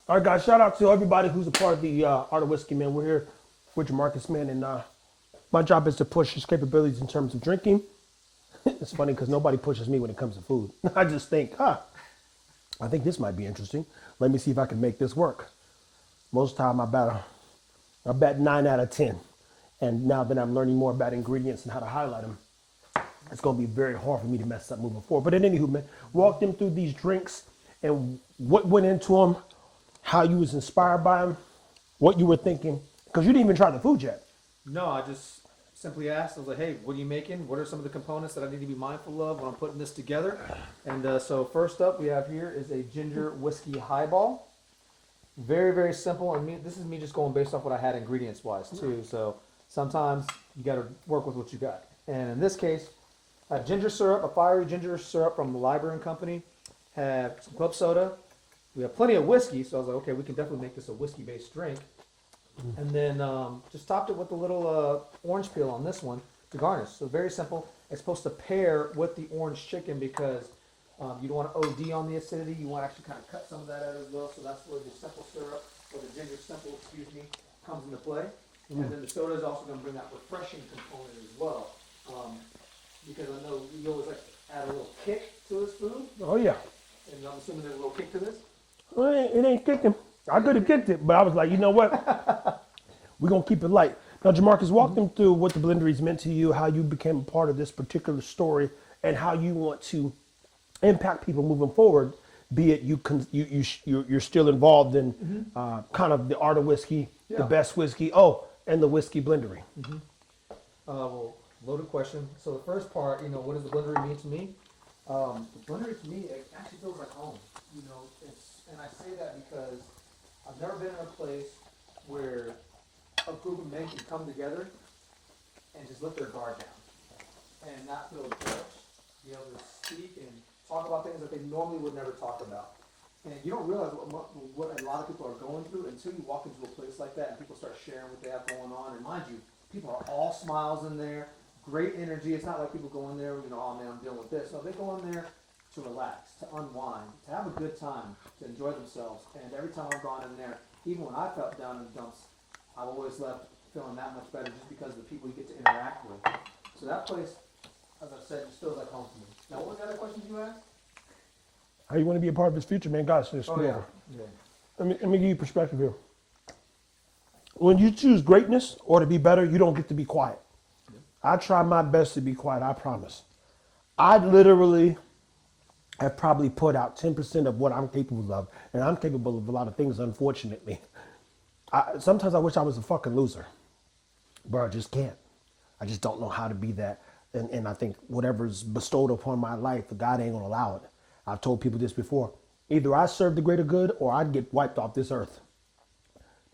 All right, guys, shout out to everybody who's a part of the Art of Whiskey, man. We're here with Jamarcus, man, and my job is to push his capabilities in terms of drinking. It's funny because nobody pushes me when it comes to food. I just think, I think this might be interesting. Let me see if I can make this work. Most time I bet 9 out of 10. And now that I'm learning more about ingredients and how to highlight them, it's going to be very hard for me to mess up moving forward. But in anywho, man, walk them through these drinks and what went into them, how you was inspired by them, what you were thinking, because you didn't even try the food yet. No, I just simply asked. I was like, "Hey, what are you making? What are some of the components that I need to be mindful of when I'm putting this together?" And so first up, we have here is a ginger whiskey highball. Very, very simple. And this is me just going based off what I had ingredients wise too. So sometimes you got to work with what you got. And in this case, ginger syrup, a fiery ginger syrup from the Library and Company. Have some club soda. We have plenty of whiskey, so I was like, okay, we can definitely make this a whiskey-based drink. And then just topped it with a little orange peel on this one to garnish. So very simple. It's supposed to pair with the orange chicken because you don't want to OD on the acidity. You want to actually kind of cut some of that out as well. So that's where the simple syrup, or the ginger simple, comes into play. And then the soda is also going to bring that refreshing component as well. Because I know you always like to add a little kick to this food. Oh, yeah. And I'm assuming there's a little kick to this. Well, it ain't kicking. I could have kicked it, but I was like, you know what? We're going to keep it light. Now, Jamarcus, walk them through what the Blenderies meant to you, how you became a part of this particular story, and how you want to impact people moving forward, be it you're still involved in kind of the art of whiskey, the best whiskey, and the whiskey blendery. Well, loaded question. So the first part, what does the blendery mean to me? The blendery to me, it actually feels like home. And I say that because I've never been in a place where a group of men can come together and just let their guard down and not feel judged, be able to speak and talk about things that they normally would never talk about. And you don't realize what a lot of people are going through until you walk into a place like that and people start sharing what they have going on. And mind you, people are all smiles in there, great energy. It's not like people go in there, oh man, I'm dealing with this. No, they go in there to relax, to unwind, to have a good time, to enjoy themselves. And every time I've gone in there, even when I felt down in the dumps, I've always left feeling that much better just because of the people you get to interact with. So that place, as I said, just feels like home to me. Now, what was the other questions you asked? How you want to be a part of his future, man? Guys, just scoot over. Yeah. Let me give you perspective here. When you choose greatness or to be better, you don't get to be quiet. I try my best to be quiet, I promise. I literally have probably put out 10% of what I'm capable of, and I'm capable of a lot of things, unfortunately. Sometimes I wish I was a fucking loser, but I just can't. I just don't know how to be that. And I think whatever's bestowed upon my life, God ain't gonna allow it. I've told people this before. Either I serve the greater good or I'd get wiped off this earth.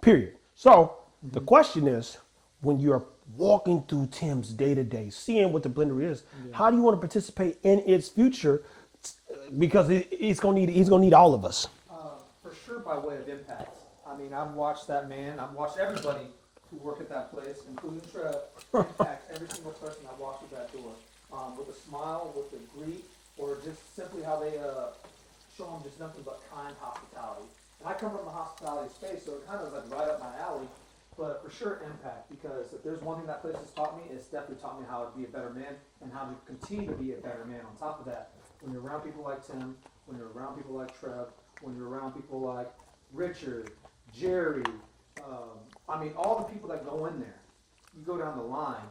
Period. So the question is, when you're walking through Tim's day-to-day, seeing what the blender is, how do you want to participate in its future? Because he's gonna need all of us. For sure, by way of impact. I mean, I've watched that man. I've watched everybody who work at that place, including Trev, impact every single person I walked through that door with a smile, with a greet, or just simply how they show them just nothing but kind hospitality. And I come from the hospitality space, so it kind of is like right up my alley. But for sure, impact, because if there's one thing that place has taught me, it's definitely taught me how to be a better man and how to continue to be a better man. On top of that, when you're around people like Tim, when you're around people like Trev, when you're around people like Richard, Jerry, I mean, all the people that go in there, you go down the line,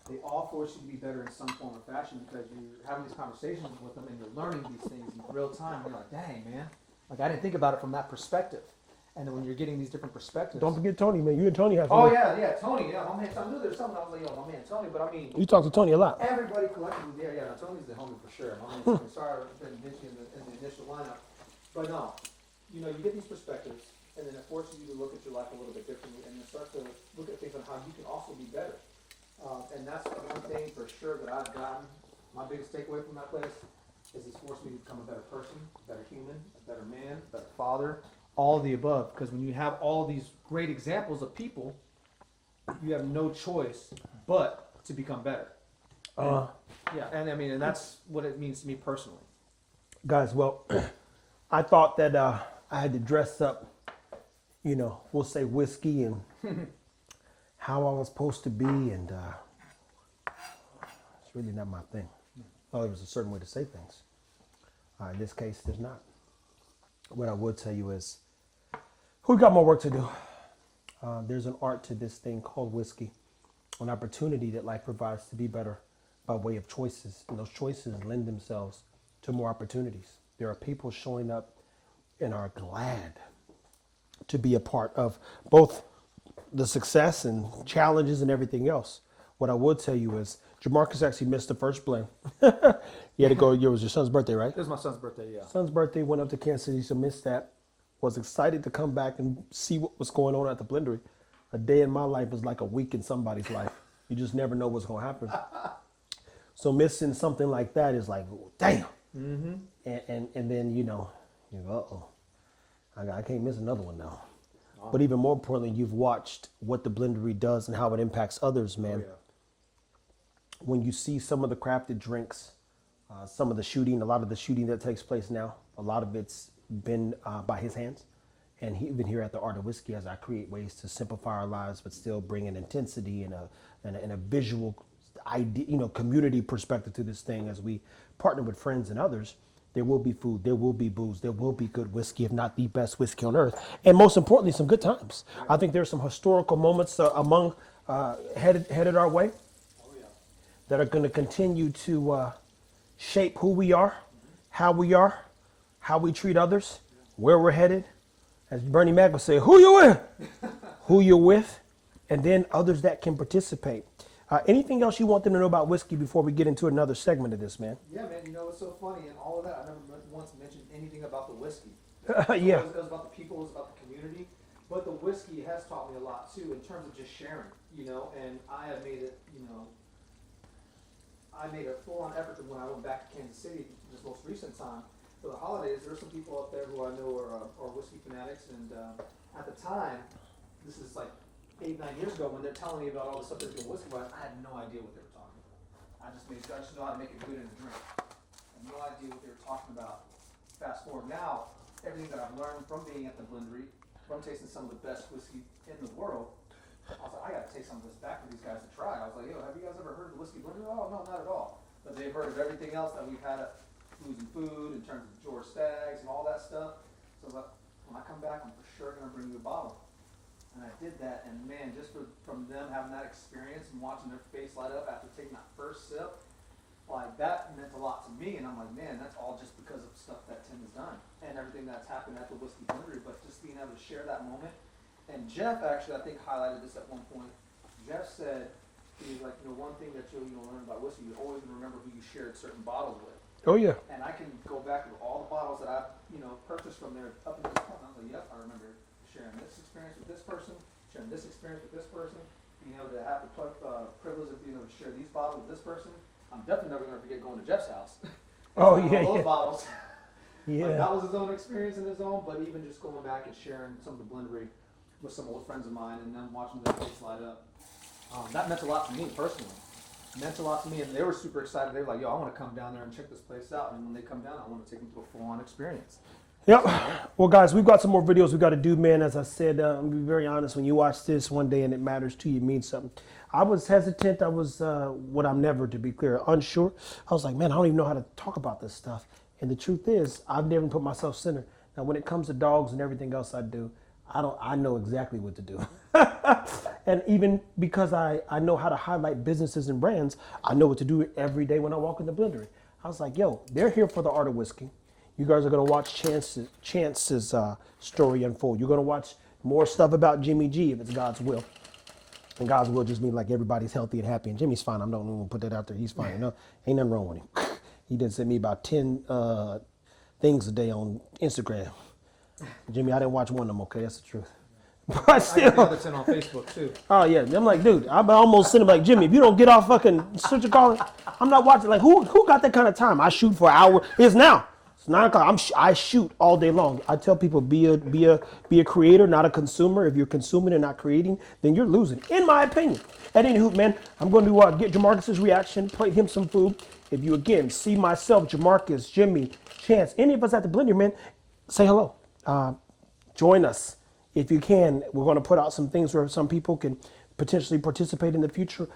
they all force you to be better in some form or fashion because you're having these conversations with them and you're learning these things in real time. And you're like, dang, man, like I didn't think about it from that perspective. And then when you're getting these different perspectives. Don't forget Tony, man. You and Tony have. Oh yeah, Tony, my man. I knew there was something. I was like, yo, my man Tony. But I mean, you talk to Tony a lot. Everybody collectively, no, Tony's the homie for sure. My man Tony. Sorry, I didn't mention in the initial lineup, but no, you get these perspectives, and then it forces you to look at your life a little bit differently, and then start to look at things on how you can also be better. And that's the one thing for sure that I've gotten. My biggest takeaway from that place is it's forced me to become a better person, a better human, a better man, a better father. All of the above, because when you have all these great examples of people, you have no choice but to become better. And I mean, and that's what it means to me personally. Guys, well, I thought that I had to dress up we'll say whiskey and how I was supposed to be, and it's really not my thing. Well, there was a certain way to say things. In this case, there's not. What I would tell you is, we've got more work to do. There's an art to this thing called whiskey, an opportunity that life provides to be better by way of choices. And those choices lend themselves to more opportunities. There are people showing up and are glad to be a part of both the success and challenges and everything else. What I would tell you is, Jamarcus actually missed the first blend. He had to go. It was your son's birthday, right? It was my son's birthday, yeah. Son's birthday, went up to Kansas City, so missed that. Was excited to come back and see what was going on at the blendery. A day in my life is like a week in somebody's life. You just never know what's going to happen. So missing something like that is like, damn. Mm-hmm. And then, you go, uh-oh. I can't miss another one now. Wow. But even more importantly, you've watched what the blendery does and how it impacts others, man. Oh, yeah. When you see some of the crafted drinks, some of the shooting, a lot of the shooting that takes place now, a lot of it's been by his hands. And even here at the Art of Whiskey, as I create ways to simplify our lives, but still bring an intensity and a visual idea, community perspective to this thing, as we partner with friends and others, there will be food, there will be booze, there will be good whiskey, if not the best whiskey on earth. And most importantly, some good times. I think there's some historical moments headed our way that are going to continue to shape who we are, how we treat others, where we're headed. As Bernie Mac would say, who you with? Who you're with, and then others that can participate. Anything else you want them to know about whiskey before we get into another segment of this, man? Yeah, man, it's so funny, and all of that, I never once mentioned anything about the whiskey. Yeah. It was about the people, it was about the community, but the whiskey has taught me a lot, too, in terms of just sharing, and I have made it, I made a full-on effort when I went back to Kansas City this most recent time for the holidays. There are some people up there who I know are whiskey fanatics, and at the time, this is like 8-9 years ago, when they're telling me about all the stuff they're doing whiskey wise, I had no idea what they were talking about. I just know how to make it good in a drink. I had no idea what they were talking about. Fast forward now, everything that I've learned from being at the blendery, from tasting some of the best whiskey in the world, I was like, I gotta take some of this back for these guys to try. I was like, yo, have you guys ever heard of the whiskey blender? Oh, no, not at all. But they've heard of everything else that we've had at Booze and Food, in terms of George Staggs and all that stuff. So I was like, when I come back, I'm for sure gonna bring you a bottle. And I did that, and man, just from them having that experience and watching their face light up after taking that first sip, like that meant a lot to me. And I'm like, man, that's all just because of stuff that Tim has done and everything that's happened at the whiskey blendery. But just being able to share that moment. And Jeff actually, I think, highlighted this at one point. Jeff said, he was like, one thing that you'll learn about whiskey, you're always going to remember who you shared certain bottles with. Oh, yeah. And I can go back to all the bottles that I've, purchased from there up until this point. I was like, yep, I remember sharing this experience with this person, sharing this experience with this person, being able to have the privilege of being able to share these bottles with this person. I'm definitely never going to forget going to Jeff's house. Oh, yeah, all those bottles. Yeah. Like, that was his own experience in his own, but even just going back and sharing some of the blendery with some old friends of mine and then watching their face light up. That meant a lot to me personally. It meant a lot to me, and they were super excited. They were like, yo, I want to come down there and check this place out. And when they come down, I want to take them to a full-on experience. Yep. Well, guys, we've got some more videos we got to do, man. As I said, I'll be very honest, when you watch this one day and it matters to you, it means something. I was hesitant. I was, what I'm never, to be clear, unsure. I was like, man, I don't even know how to talk about this stuff. And the truth is, I've never put myself center. Now, when it comes to dogs and everything else I do, I know exactly what to do. And even because I know how to highlight businesses and brands, I know what to do every day when I walk in the blendery. I was like, yo, they're here for the Art of Whiskey. You guys are going to watch Chance's story unfold. You're going to watch more stuff about Jimmy G if it's God's will. And God's will just means like everybody's healthy and happy. And Jimmy's fine. I don't even put that out there. He's fine. Ain't nothing wrong with him. He did send me about 10 things a day on Instagram. Jimmy, I didn't watch one of them, okay? That's the truth. But still. I got the other 10 on Facebook, too. Oh, yeah. I'm like, dude, I'm almost sitting like, Jimmy, if you don't get off fucking search and calling, I'm not watching. Like, who got that kind of time? I shoot for an hour. It's now. It's 9 o'clock. I shoot all day long. I tell people, be a creator, not a consumer. If you're consuming and not creating, then you're losing, in my opinion. At any hoot, man, I'm going to get Jamarcus's reaction, plate him some food. If you, again, see myself, Jamarcus, Jimmy, Chance, any of us at the blender, man, say hello. Join us if you can, we're going to put out some things where some people can potentially participate in the future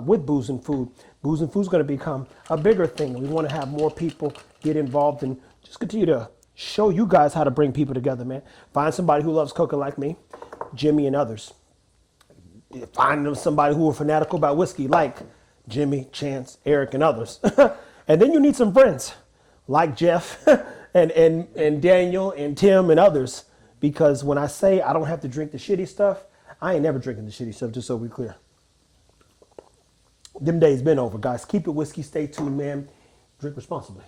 with Booze and Food. Booze and Food is going to become a bigger thing. We want to have more people get involved and just continue to show you guys how to bring people together, man. Find somebody who loves cooking like me, Jimmy and others. Find somebody who are fanatical about whiskey like Jimmy, Chance, Eric, and others. And then you need some friends like Jeff and Daniel and Tim and others. Because when I say I don't have to drink the shitty stuff, I ain't never drinking the shitty stuff, just so we're clear. Them days been over, guys. Keep it whiskey. Stay tuned, man. Drink responsibly.